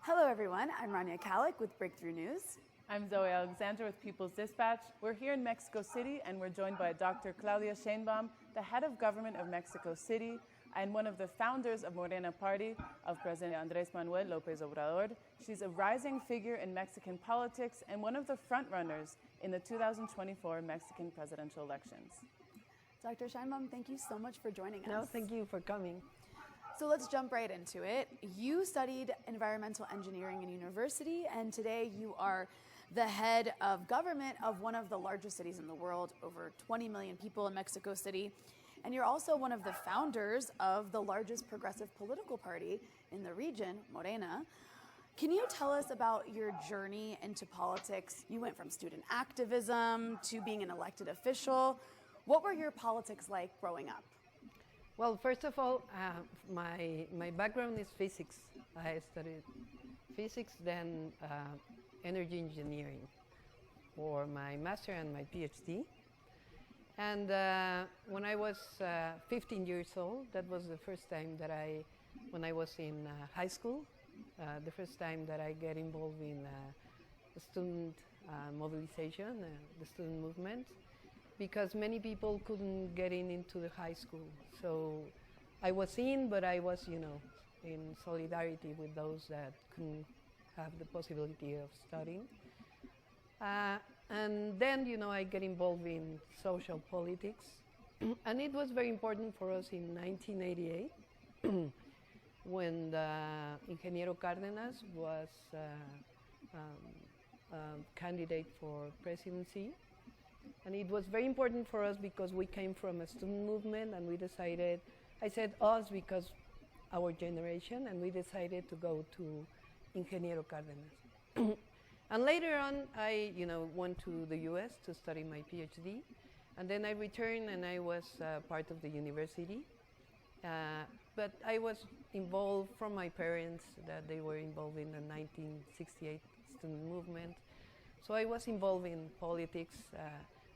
Hello everyone, I'm Rania Kalik with Breakthrough News. I'm Zoe Alexander with People's Dispatch. We're here in Mexico City and we're joined by Dr. Claudia Sheinbaum, the head of government of Mexico City and one of the founders of Morena Party of President Andrés Manuel López Obrador. She's a rising figure in Mexican politics and one of the frontrunners in the 2024 Mexican presidential elections. Dr. Sheinbaum, thank you so much for joining us. No, thank you for coming. So let's jump right into it. You studied environmental engineering in university, and today you are the head of government of one of the largest cities in the world, over 20 million people in Mexico City. And you're also one of the founders of the largest progressive political party in the region, Morena. Can you tell us about your journey into politics? You went from student activism to being an elected official. What were your politics like growing up? Well, first of all, my background is physics. I studied physics, then energy engineering for my master and my PhD. And when I was 15 years old, that was the first time that when I was in high school, the first time that I get involved in student mobilization, the student movement. Because many people couldn't get into the high school. So I was in, but I was, in solidarity with those that couldn't have the possibility of studying. And then, I get involved in social politics. And it was very important for us in 1988 when the Ingeniero Cárdenas was candidate for presidency. And it was very important for us because we came from a student movement and we decided, I said us because our generation, and we decided to go to Ingeniero Cárdenas. And later on, I went to the US to study my PhD. And then I returned and I was part of the university. But I was involved from my parents that they were involved in the 1968 student movement. So I was involved in politics,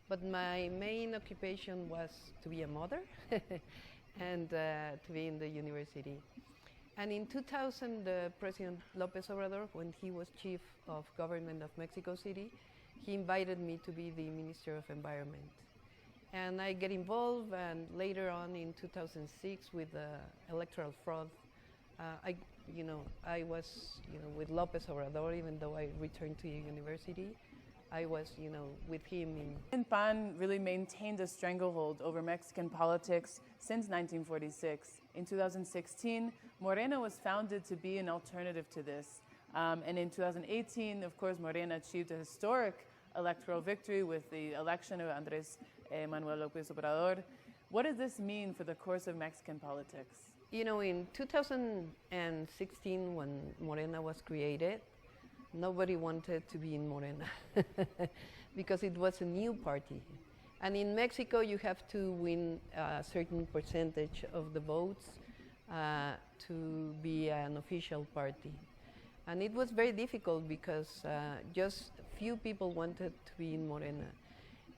but my main occupation was to be a mother and to be in the university. And in 2000, President López Obrador, when he was chief of government of Mexico City, he invited me to be the Minister of Environment. And I get involved, and later on in 2006 with the electoral fraud, I was, with López Obrador, even though I returned to university, I was, with him. PAN really maintained a stranglehold over Mexican politics since 1946. In 2016, Morena was founded to be an alternative to this. And in 2018, of course, Morena achieved a historic electoral victory with the election of Andrés Manuel López Obrador. What does this mean for the course of Mexican politics? In 2016, when Morena was created, nobody wanted to be in Morena because it was a new party. And in Mexico, you have to win a certain percentage of the votes to be an official party. And it was very difficult because just few people wanted to be in Morena.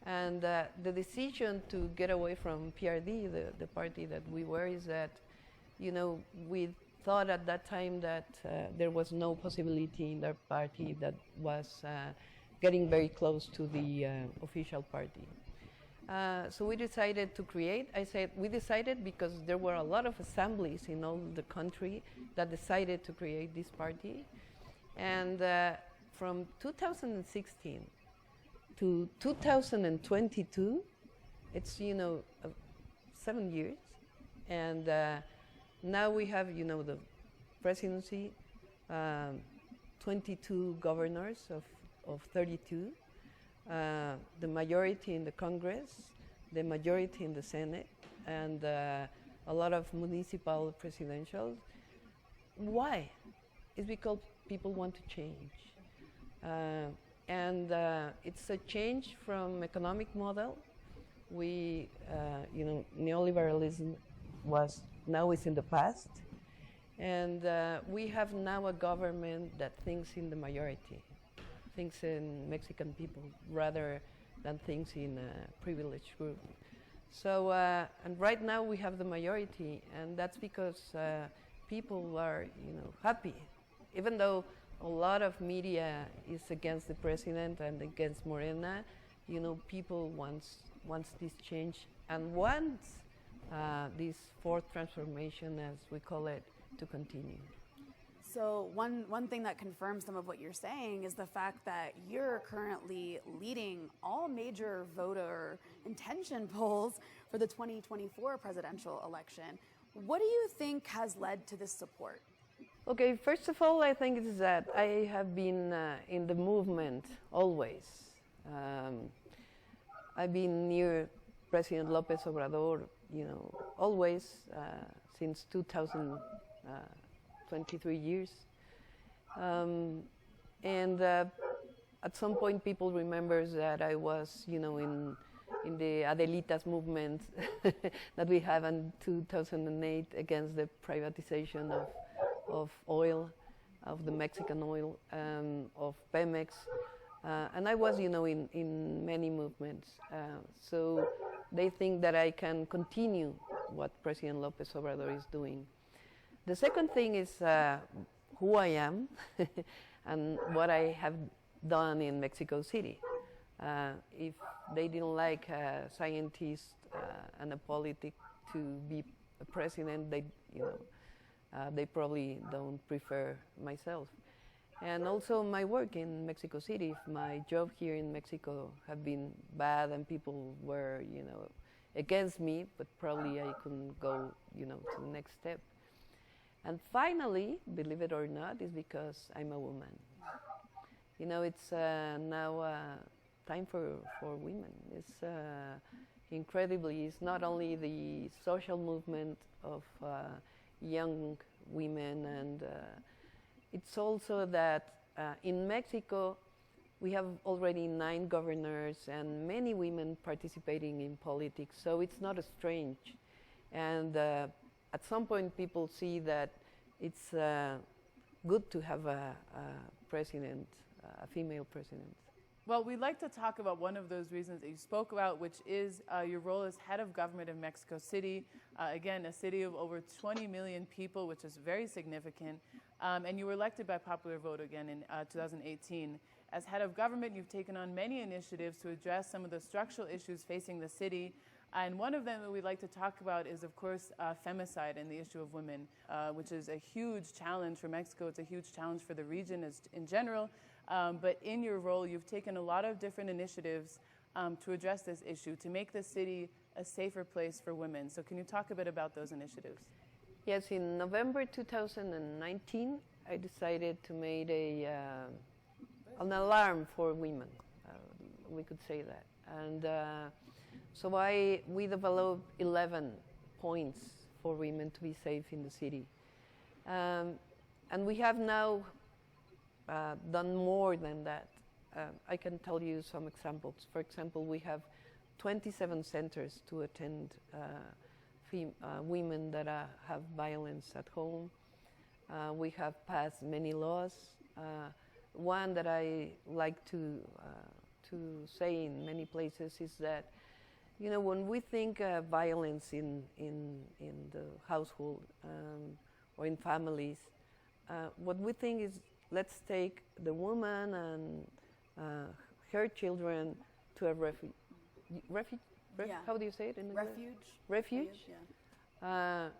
And the decision to get away from PRD, the party that we were, is that we thought at that time that there was no possibility in their party that was getting very close to the official party. So we decided to create. We decided because there were a lot of assemblies in all the country that decided to create this party. And from 2016 to 2022, it's, 7 years. And now we have, the presidency, 22 governors of 32, the majority in the Congress, the majority in the Senate, and a lot of municipal presidentials. Why? It's because people want to change. And it's a change from economic model. Neoliberalism now is in the past, and we have now a government that thinks in the majority, thinks in Mexican people rather than thinks in a privileged group. So, and right now we have the majority, and that's because people are, happy even though a lot of media is against the president and against Morena, people wants this change and wants this fourth transformation, as we call it, to continue. So one thing that confirms some of what you're saying is the fact that you're currently leading all major voter intention polls for the 2024 presidential election. What do you think has led to this support? Okay, first of all, I think it's that I have been in the movement always. I've been near President López Obrador, always since 23 years. And at some point, people remember that I was, in the Adelitas movement that we have in 2008 against the privatization of oil, of the Mexican oil, of Pemex. And I was, in many movements. So they think that I can continue what President López Obrador is doing. The second thing is who I am and what I have done in Mexico City. If they didn't like a scientist and a politic to be a president, they probably don't prefer myself. And also my work in Mexico City. If my job here in Mexico had been bad and people were, against me, but probably I couldn't go, to the next step. And finally, believe it or not, is because I'm a woman. It's now time for women. It's incredibly, it's not only the social movement of young women, and it's also that in Mexico we have already 9 governors and many women participating in politics, so it's not strange. And at some point people see that it's good to have a president, a female president. Well, we'd like to talk about one of those reasons that you spoke about, which is your role as head of government of Mexico City. Again, a city of over 20 million people, which is very significant. And you were elected by popular vote again in 2018. As head of government, you've taken on many initiatives to address some of the structural issues facing the city. And one of them that we'd like to talk about is, of course, femicide and the issue of women, which is a huge challenge for Mexico. It's a huge challenge for the region in general. But in your role, you've taken a lot of different initiatives to address this issue, to make the city a safer place for women. So can you talk a bit about those initiatives? Yes, in November 2019, I decided to make an alarm for women. We could say that. And so we developed 11 points for women to be safe in the city. And we have now done more than that. I can tell you some examples. For example, we have 27 centers to attend women that have violence at home. We have passed many laws. One that I like to say in many places is that, when we think violence in the household or in families, what we think is, let's take the woman and her children to a refuge. Yeah. How do you say it in English? Refuge. Yeah.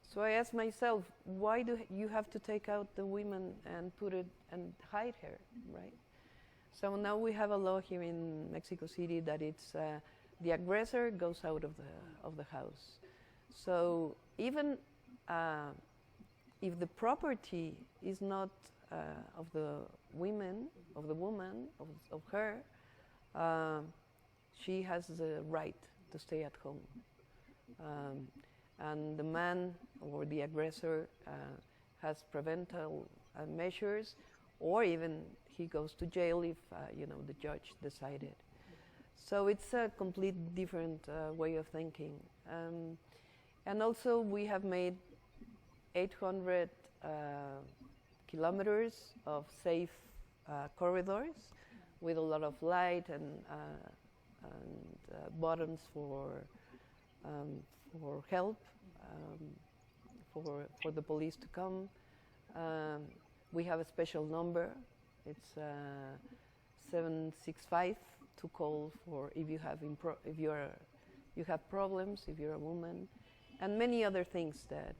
So I asked myself, why do you have to take out the women and put it and hide her, right? So now we have a law here in Mexico City that it's the aggressor goes out of the house. So even if the property is not of the woman, of her, she has the right to stay at home. And the man or the aggressor has parental measures, or even he goes to jail if the judge decided. So it's a complete different way of thinking. And also we have made 800 kilometers of safe corridors with a lot of light and buttons for help, for the police to come. We have a special number. It's 765 to call for if you have you have problems, if you're a woman, and many other things that.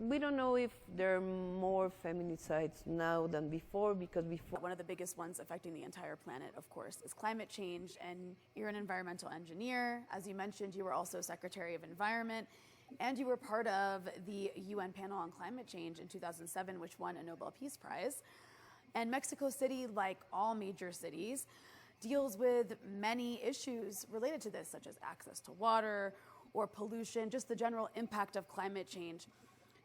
We don't know if there are more feminicides now than before, because before. One of the biggest ones affecting the entire planet, of course, is climate change, and you're an environmental engineer. As you mentioned, you were also Secretary of Environment, and you were part of the UN panel on climate change in 2007, which won a Nobel Peace Prize. And Mexico City, like all major cities, deals with many issues related to this, such as access to water or pollution, just the general impact of climate change.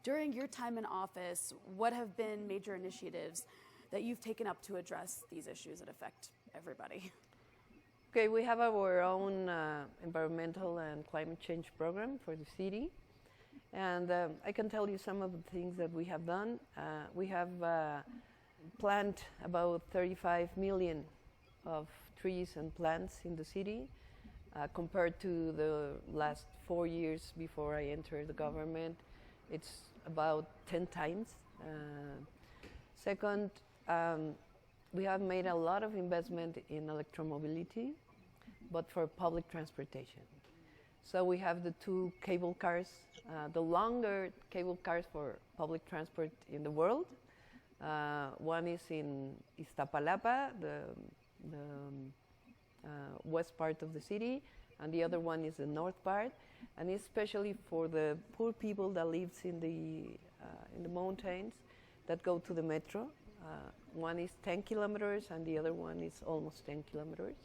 During your time in office, what have been major initiatives that you've taken up to address these issues that affect everybody? Okay, we have our own environmental and climate change program for the city. And I can tell you some of the things that we have done. We have planted about 35 million of trees and plants in the city, compared to the last 4 years before I entered the government. It's about 10 times. Second, we have made a lot of investment in electromobility, but for public transportation. So we have the 2 cable cars, the longer cable cars for public transport in the world. One is in Iztapalapa, the west part of the city, and the other one is the north part, and especially for the poor people that lives in the mountains that go to the metro. One is 10 kilometers and the other one is almost 10 kilometers.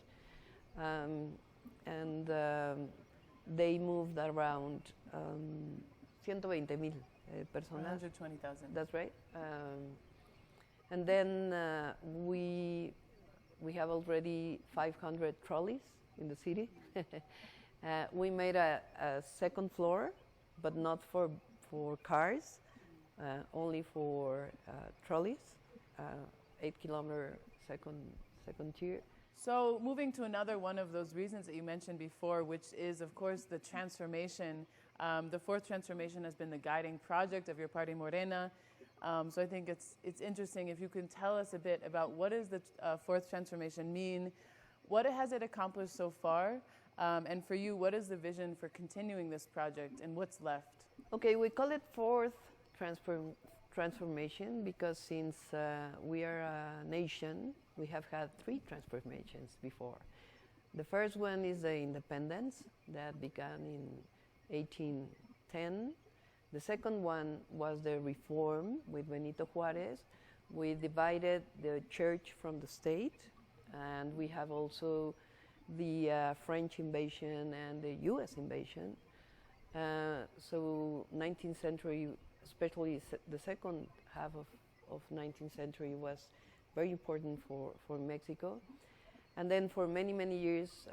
They moved around 120,000 personas. 120,000. That's right. And then we have already 500 trolleys in the city. We made a second floor, but not for cars, only for trolleys, 8-kilometer second tier. So moving to another one of those reasons that you mentioned before, which is, of course, the transformation. The fourth transformation has been the guiding project of your party, Morena. So I think it's interesting if you can tell us a bit about what does the fourth transformation mean, what has it accomplished so far, and for you, what is the vision for continuing this project and what's left? Okay, we call it fourth transformation because since we are a nation, we have had 3 transformations before. The first one is the independence that began in 1810. The second one was the reform with Benito Juárez. We divided the church from the state, and we have also the French invasion and the US invasion. So 19th century, especially the second half of 19th century was very important for Mexico. And then for many, many years,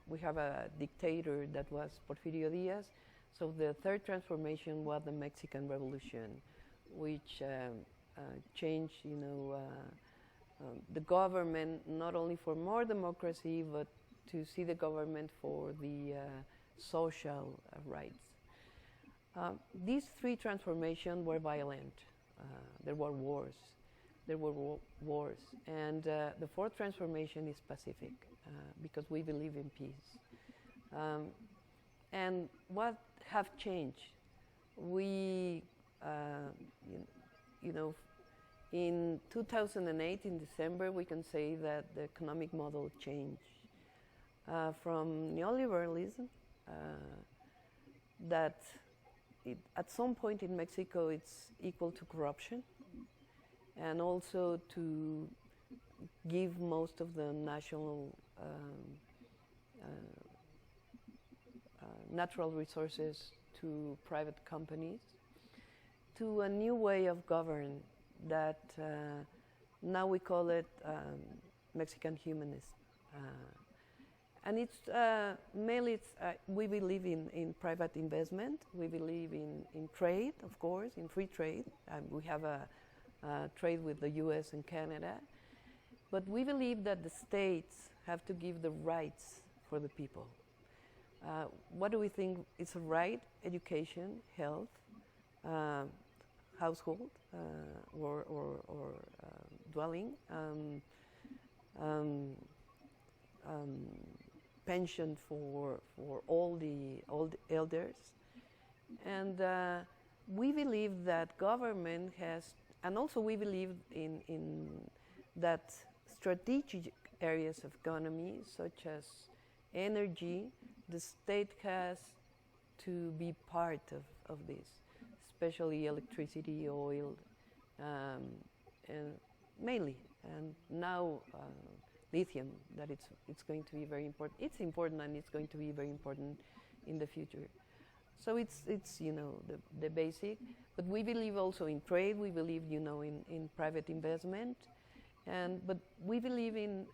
we have a dictator that was Porfirio Diaz. So the third transformation was the Mexican Revolution, which changed, the government not only for more democracy, but to see the government for the social rights. These 3 transformations were violent. There were wars. And the fourth transformation is pacific because we believe in peace. And what have changed? We, in 2008, in December, we can say that the economic model changed from neoliberalism, that at some point in Mexico it's equal to corruption, and also to give most of the national natural resources to private companies, to a new way of govern that now we call it Mexican humanism. And it's mainly we believe in private investment. We believe in trade, of course, in free trade. We have a trade with the US and Canada. But we believe that the states have to give the rights for the people. What do we think is a right? Education, health, household or dwelling, pension for all the elders, and we believe that government has, and also we believe in that strategic areas of economy, such as energy, the state has to be part of this, especially electricity, oil, and mainly, and now lithium, that it's going to be very important. It's important, and it's going to be very important in the future. So it's the basic, but we believe also in trade. We believe in private investment, but we believe in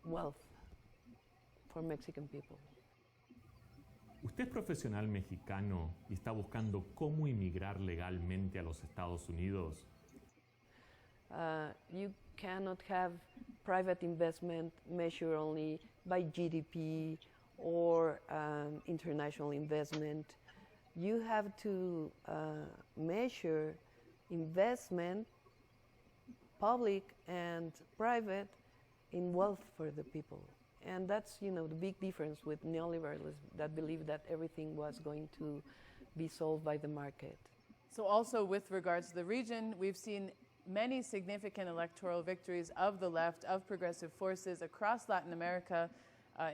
wealth for Mexican people. Usted es profesional mexicano y está buscando cómo inmigrar legalmente a los Estados Unidos. You cannot have private investment measured only by GDP or international investment. You have to measure investment, public and private, in wealth for the people. And that's, the big difference with neoliberalism, that believe that everything was going to be solved by the market. So also with regards to the region, we've seen many significant electoral victories of the left, of progressive forces across Latin America,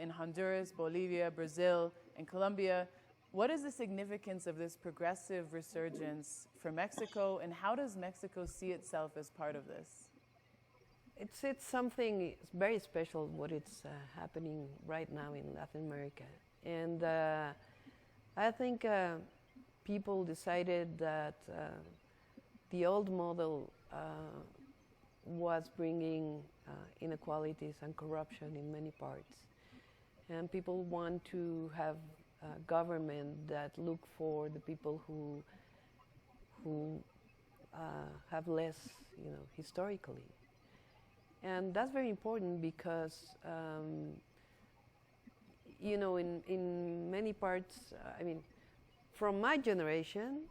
in Honduras, Bolivia, Brazil, and Colombia. What is the significance of this progressive resurgence for Mexico, and how does Mexico see itself as part of this? It's something very special what it's happening right now in Latin America. And I think people decided that the old model was bringing inequalities and corruption in many parts. And people want to have a government that look for the people who have less, historically. And that's very important because, in many parts, from my generation,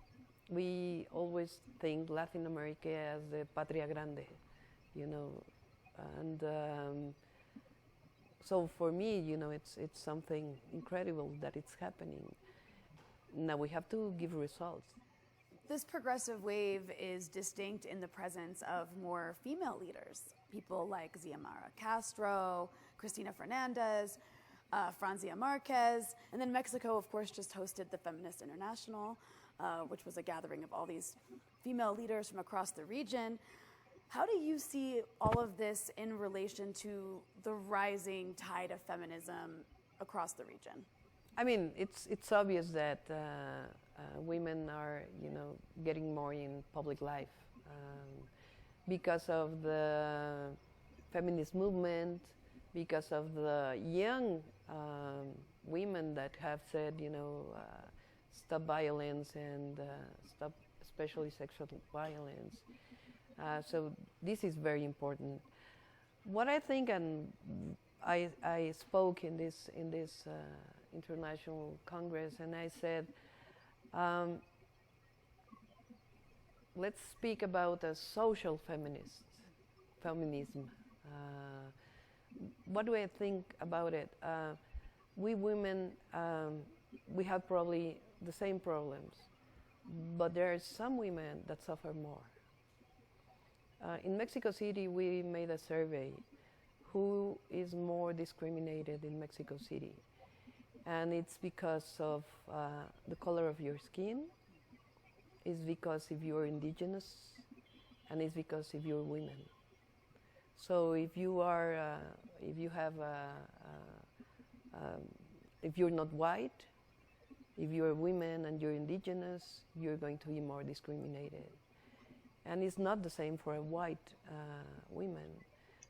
we always think Latin America as the Patria Grande, and so for me, it's something incredible that it's happening. Now we have to give results. This progressive wave is distinct in the presence of more female leaders, people like Xiomara Castro, Cristina Fernandez, Francia Marquez, and then Mexico, of course, just hosted the Feminist International, which was a gathering of all these female leaders from across the region. How do you see all of this in relation to the rising tide of feminism across the region? It's obvious that women are, getting more in public life because of the feminist movement, because of the young women that have said, stop violence and stop especially sexual violence. So this is very important. What I think, and I spoke in this international congress, and I said, let's speak about a social feminism. What do I think about it? We women, we have probably the same problems, but there are some women that suffer more. In Mexico City, we made a survey who is more discriminated in Mexico City. And it's because of the color of your skin, it's because if you're indigenous, and it's because if you're women. So if you are, if you're not white, if you're a woman and you're indigenous, you're going to be more discriminated. And it's not the same for a white woman.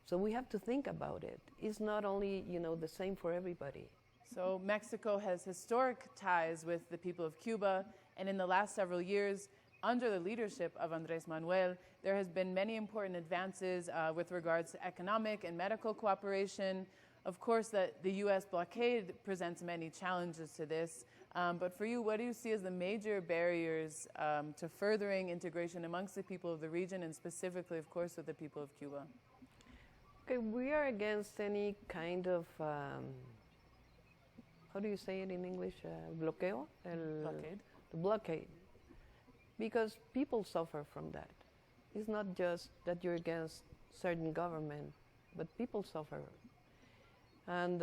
So we have to think about it. It's not only, the same for everybody. So Mexico has historic ties with the people of Cuba, and in the last several years, under the leadership of Andrés Manuel, there has been many important advances with regards to economic and medical cooperation. Of course, the U.S. blockade presents many challenges to this, But for you, what do you see as the major barriers to furthering integration amongst the people of the region, and specifically, of course, with the people of Cuba? Okay, we are against any kind of, how do you say it in English? Bloqueo? Blockade. The blockade. Because people suffer from that. It's not just that you're against certain government, but people suffer. And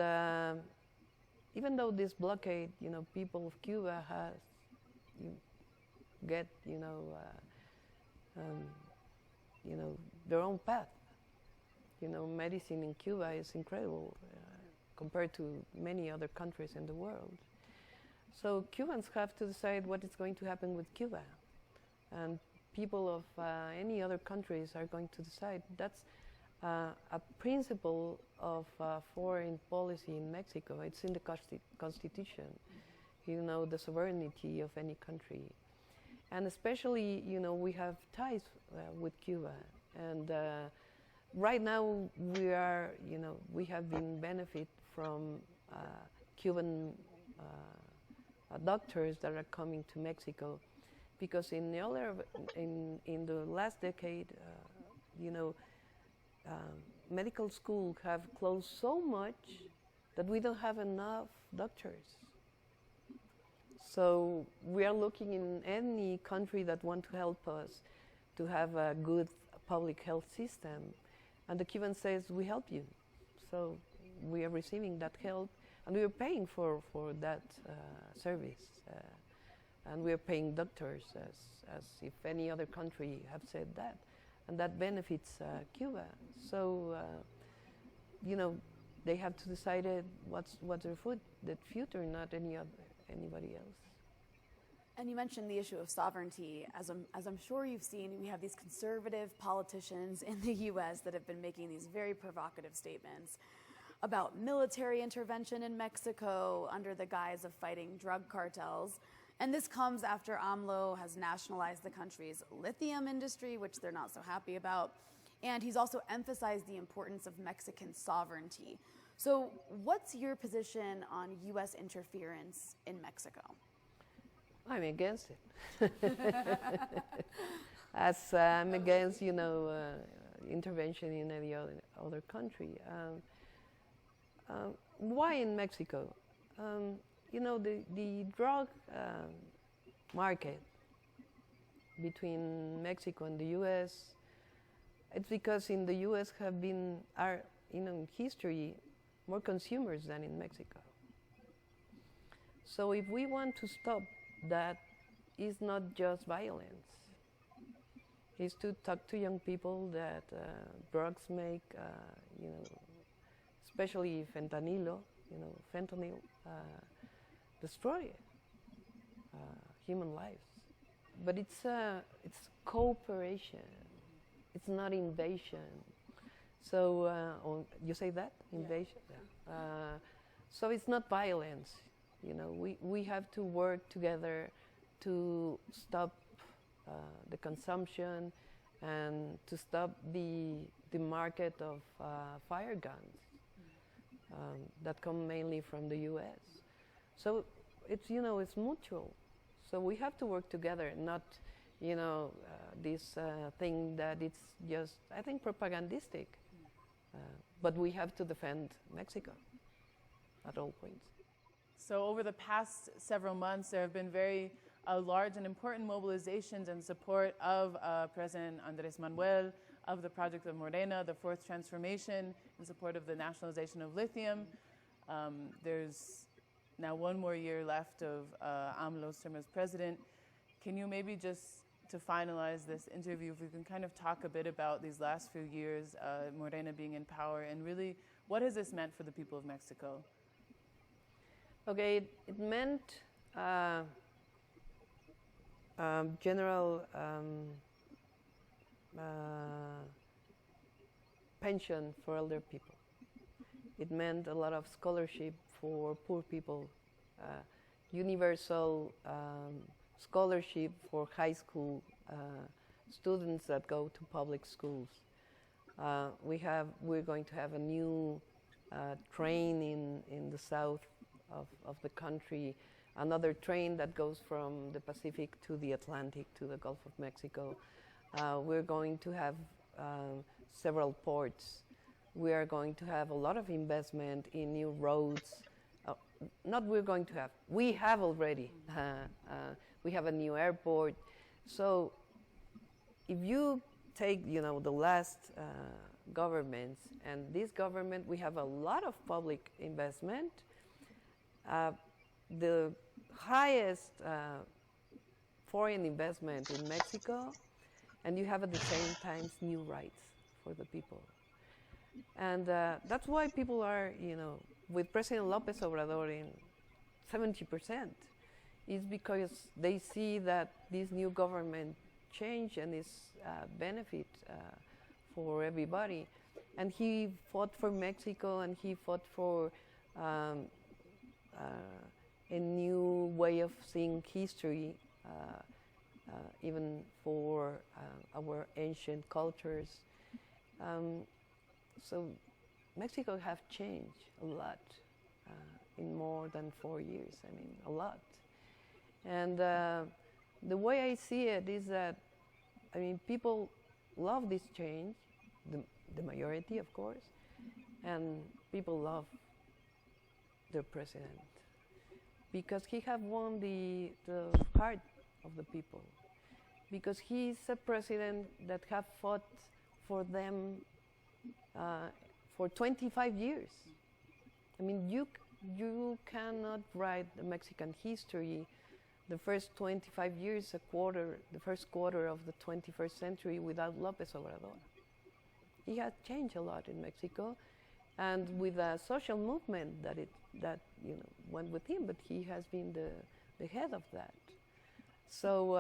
even though this blockade, people of Cuba get, their own path. Medicine in Cuba is incredible compared to many other countries in the world. So Cubans have to decide what is going to happen with Cuba. And people of any other countries are going to decide. That's a principle of foreign policy in Mexico. It's in the Constitution, the sovereignty of any country. And especially, we have ties with Cuba. And right now we have been benefit from Cuban doctors that are coming to Mexico, because in the last decade, medical schools have closed so much that we don't have enough doctors. So we are looking in any country that want to help us to have a good public health system. And the Cuban says, we help you. So we are receiving that help, and we are paying for that service. And we are paying doctors as if any other country have said that. And that benefits Cuba. So, they have to decide what's their future, not anybody else. And you mentioned the issue of sovereignty. As I'm sure you've seen, we have these conservative politicians in the U.S. that have been making these very provocative statements about military intervention in Mexico under the guise of fighting drug cartels. And this comes after AMLO has nationalized the country's lithium industry, which they're not so happy about. And he's also emphasized the importance of Mexican sovereignty. So what's your position on U.S. interference in Mexico? I'm against it. As I'm against, intervention in any other country. Why in Mexico? The drug market between Mexico and the U.S., it's because in the U.S. in history, more consumers than in Mexico. So if we want to stop that, it's not just violence. It's to talk to young people that drugs make, especially fentanyl, destroy human lives. But it's cooperation. It's not invasion. So you say that? Invasion? Yeah. So it's not violence. We have to work together to stop the consumption and to stop the market of fire guns that come mainly from the U.S. So it's it's mutual. So we have to work together, not this thing that it's just, I think, propagandistic. But we have to defend Mexico at all points. So over the past several months, there have been very large and important mobilizations in support of President Andrés Manuel, of the project of Morena, the fourth transformation, in support of the nationalization of lithium. There's now one more year left of AMLO's term as president. Can you maybe just, to finalize this interview, if we can kind of talk a bit about these last few years, Morena being in power, and really, what has this meant for the people of Mexico? Okay, it meant general pension for elder people. It meant a lot of scholarship for poor people, universal scholarship for high school students that go to public schools. We're going to have a new train in the south of the country another train that goes from the Pacific to the Atlantic to the Gulf of Mexico. We're going to have several ports. We are going to have a lot of investment in new roads. Not we're going to have, we have already. We have a new airport. So if you take, the last governments and this government, we have a lot of public investment. The highest foreign investment in Mexico, and you have at the same time new rights for the people. And that's why people are, with President López Obrador in 70%, is because they see that this new government change and is benefit for everybody. And he fought for Mexico, and he fought for a new way of seeing history, even for our ancient cultures. So Mexico have changed a lot in more than 4 years. I mean, a lot. And the way I see it is that, people love this change, the majority, of course, and people love their president because he have won the heart of the people, because he's a president that have fought for them for 25 years. You cannot write the Mexican history the first 25 years, the first quarter of the 21st century without López Obrador. He has changed a lot in Mexico, and with a social movement that went with him, but he has been the head of that. So,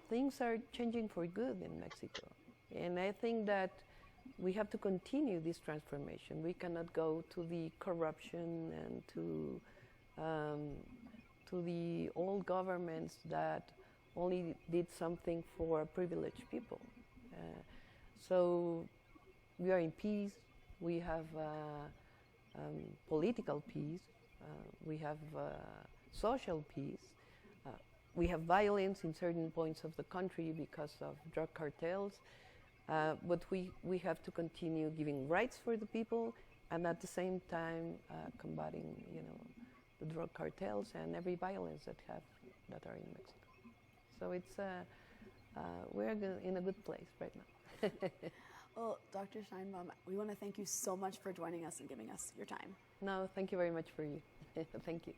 things are changing for good in Mexico. And I think that we have to continue this transformation. We cannot go to the corruption and to the old governments that only did something for privileged people. So we are in peace. We have political peace. We have social peace. We have violence in certain points of the country because of drug cartels. But we have to continue giving rights for the people, and at the same time combating, the drug cartels and every violence that are in Mexico. So it's we're in a good place right now. Well, Dr. Sheinbaum, we want to thank you so much for joining us and giving us your time. No, thank you very much for you. Thank you.